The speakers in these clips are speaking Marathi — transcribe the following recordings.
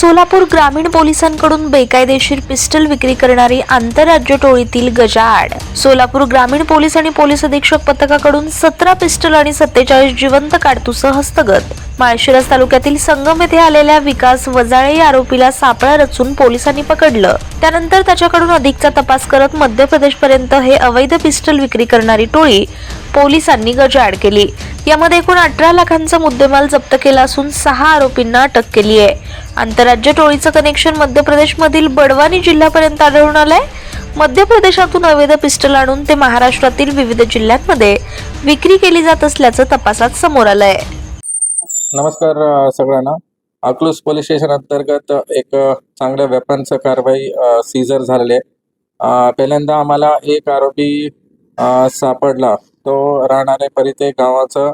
सोलापूर ग्रामीण पोलिसांकडून बेकायदेशीर पिस्टल विक्री करणारी आंतरराज्य टोळीतील गजाआड। सोलापूर ग्रामीण पोलीस आणि पोलीस अधीक्षक पथकाकडून 17 पिस्टल आणि 47 जिवंत काडतुसं हस्तगत। माळशिरस तालुक्यातील संगम येथे आलेल्या विकास वजाळे या आरोपीला सापळा रचून पोलिसांनी पकडलं। त्यानंतर त्याच्याकडून अधिकचा तपास करत मध्य प्रदेशपर्यंत हे अवैध पिस्टल विक्री करणारी टोळी पोलिसांनी गजाआड केली। यामध्ये एकूण 18 लाखांचा मुद्देमाल जप्त केला असून 6 आरोपींना अटक केली आहे। आंतरराज्य टोळीचं कनेक्शन मध्य प्रदेशमधील बडवानी जिल्ह्यापर्यंत आढळून आलंय। मध्य प्रदेशातून अवैध पिस्टल आणून ते महाराष्ट्रातील विविध जिल्ह्यांमध्ये विक्री केली जात असल्याचं तपासात समोर आलंय। नमस्कार सगळ्यांना। अकलूज पोलीस स्टेशन अंतर्गत एक चांगल्या वेपनचं कारवाई सीजर झालेले। पहिल्यांदा आम्हाला एक आरोपी सापडला, तो राहणारे परिते गावाचा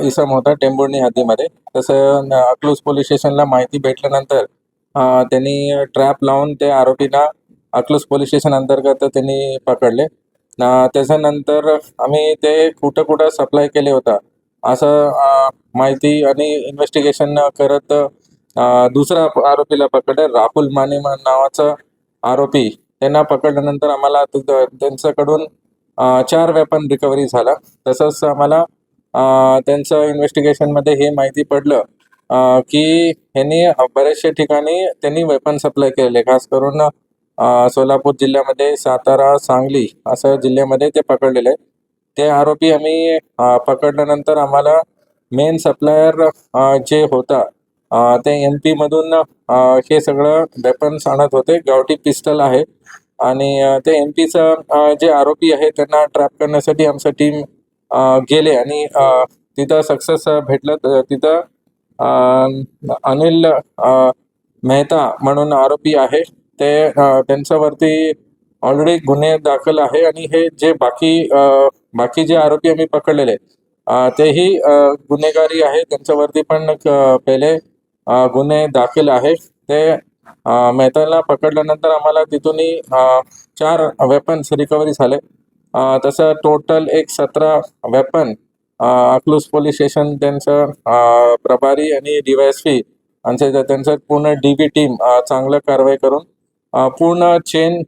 इसम होता टेंभुर्णी हद्दीमध्ये। तसं अकलूज पोलीस स्टेशनला माहिती भेटल्यानंतर त्यांनी ट्रॅप लावून ते आरोपीला अकलूज पोलीस स्टेशन अंतर्गत त्यांनी पकडले। त्याच्यानंतर आम्ही ते कुठं कुठं सप्लाय केले होता असं माहिती आणि इन्व्हेस्टिगेशन करत दुसरा आरोपीला पकडले, राहुल माने नावाचा आरोपी। त्यांना पकडल्यानंतर आम्हाला त्यांच्याकडून 4 वेपन रिकव्हरी झाला। तसंच आम्हाला त्यांचं इन्व्हेस्टिगेशनमध्ये हे माहिती पडलं की ह्यांनी बरेचशा ठिकाणी त्यांनी वेपन सप्लाय केलेले, खास करून सोलापूर जिल्ह्यामध्ये, सातारा, सांगली असं जिल्ह्यामध्ये ते पकडलेले। ते आरोपी आम्ही पकडल्यानंतर आम्हाला मेन सप्लायर जे होता ते MP मधून हे सगळं वेपन्स आणत होते। गावठी पिस्टल आहे आणि ते MPचा जे आरोपी आहे त्यांना ट्रॅप करण्यासाठी आमचं टीम गेले आणि तिथं सक्सेस भेटलं। तिथं अनिल मेहता म्हणून आरोपी आहे, ते त्यांच्यावरती ऑलरेडी गुन्हे दाखल आहे आणि हे जे बाकी जे आरोपी आम्ही पकडलेले तेही गुन्हेगारी आहे, त्यांच्यावरती पण पहिले गुन्हे दाखल आहे। ते मेहताला पकडल्यानंतर आम्हाला तिथून 4 वेपन्स रिकव्हरी झाले। तसं टोटल एक 17 वेपन अकलूज पोलीस स्टेशन त्यांचं प्रभारी आणि DYSP त्यांचं पूर्ण DB टीम चांगलं कारवाई करून पूर्ण चेन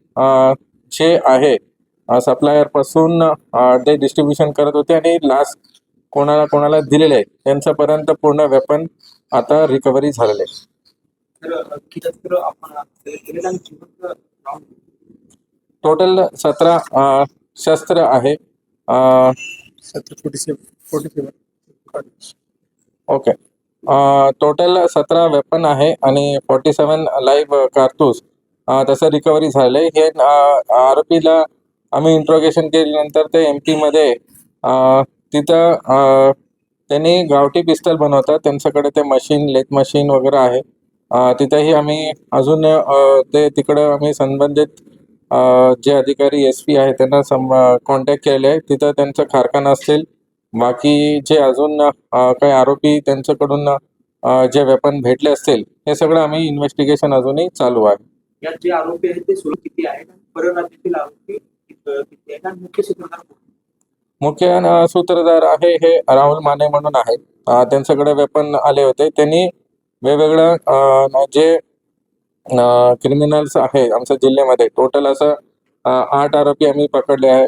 जे आहे सप्लायर पासून ते डिस्ट्रीब्युशन करत होते आणि लास्ट कोणाला दिलेले आहे त्यांच्यापर्यंत पूर्ण वेपन आता रिकव्हरी झालेले। टोटल 17 शस्त्र आहे। ओके, टोटल 17 वेपन आहे आणि 47 लाईव्ह कारतूस तसं रिकव्हरी झाले। हे आरोपीला आम्ही इंट्रोगेशन केल्यानंतर ते MP मध्ये तिथं त्यांनी गावठी पिस्टल बनवतात, त्यांच्याकडे ते मशीन, लेथ मशीन वगैरे आहे। तिथंही आम्ही अजून ते तिकडं आम्ही संबंधित जे अधिकारी SP आहे त्यांना कॉन्टॅक्ट केलेले आहे। तिथं त्यांचं कारखाना असतील, बाकी जे अजून काही आरोपी त्यांच्याकडून जे वेपन भेटले असतील, हे सगळं आम्ही इन्व्हेस्टिगेशन अजूनही चालू आहे। यात जे आरोपी आहेत ते किती आहेत, परराज्यातील आरोपी किती आहेत आणि मुख्य सूत्रधार आहे हे राहुल माने म्हणून आहे। त्यांच्याकडे वेपन आले होते। त्यांनी वेगवेगळं जे क्रिमिनल्स आहे आमच्या जिल्ह्यामध्ये, टोटल असं 8 आरोपी आम्ही पकडले आहे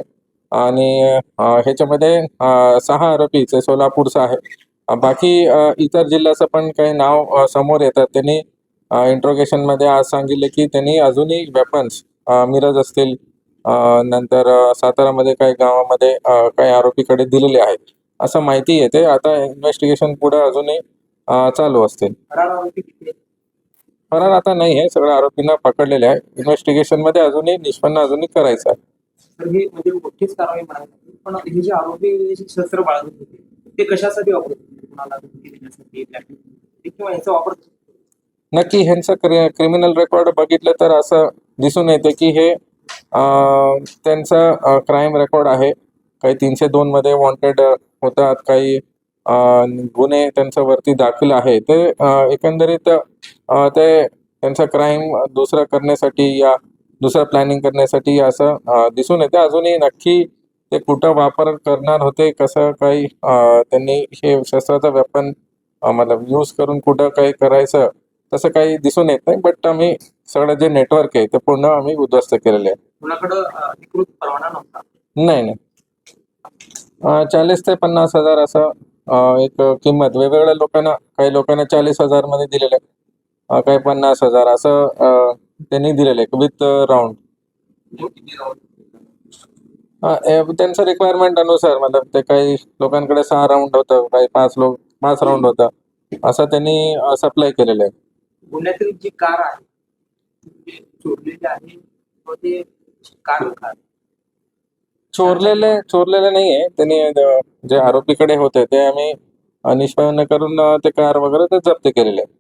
आणि ह्याच्यामध्ये 6 आरोपी सोलापूरचा आहे। बाकी इतर जिल्ह्याचं पण काही नाव समोर येतात। त्यांनी इंट्रोगेशनमध्ये आज सांगितले की त्यांनी अजूनही वेपन्स मिरज असतील, नंतर सातारामध्ये काही गावामध्ये काही आरोपीकडे दिलेले आहेत असं माहिती येते। आता इन्व्हेस्टिगेशन पुढे अजूनही चालू असतील। फरार आता नाही आहे, सगळ्या आरोपींना पकडलेले आहे। इन्व्हेस्टिगेशन मध्ये अजूनही निष्पन्न अजूनही करायचं आहे। तर हे म्हणजे मोठीच कारवाई म्हणायची, पण हे जे आरोपी शस्त्र बाळगत होते ते कशासाठी वापरत होते, कुणाला धमकी देण्यासाठी किंवा याचा वापर नक्की ह्यांचं क्रिमिनल रेकॉर्ड बघितलं तर असं दिसून येते की हे त्यांचा क्राईम रेकॉर्ड आहे। काही 302 मध्ये वॉन्टेड होतात, काही गुन्हे त्यांच्यावरती दाखल आहे। ते एकंदरीत ते त्यांचा क्राईम दुसरं करण्यासाठी या दुसरं प्लॅनिंग करण्यासाठी असं दिसून येते। अजूनही नक्की ते कुठं वापर करणार होते, कसं काही त्यांनी हे शस्त्राचं वेपन मतलब यूज करून कुठं काही करायचं तसं काही दिसून येत नाही, बट आम्ही सगळं जे नेटवर्क आहे ते पूर्ण आम्ही उद्ध्वस्त केलेले आहे. कुणाकडं अधिकृत परवाना नव्हता. नाही नाही 40 ते 50,000 असं एक किंमत वेगवेगळ्या लोकांना, काही लोकांना 40,000 मध्ये दिलेलं आहे, काही 50,000 असं त्यांनी दिलेलं आहे विथ राऊंड. त्यांचं रिक्वायरमेंट अनुसार, मतलब ते काही लोकांकडे 6 राऊंड होतं, काही 5 राऊंड होतं, असं त्यांनी सप्लाय केलेलं आहे. गुन्ह्यातील जी कार आहे ती चोरलेली आहे व ते कार चोरलेले नाहीये त्यांनी. जे आरोपीकडे होते ते आम्ही निष्पन्न करून ते कार वगैरे ते जप्त केलेले आहे.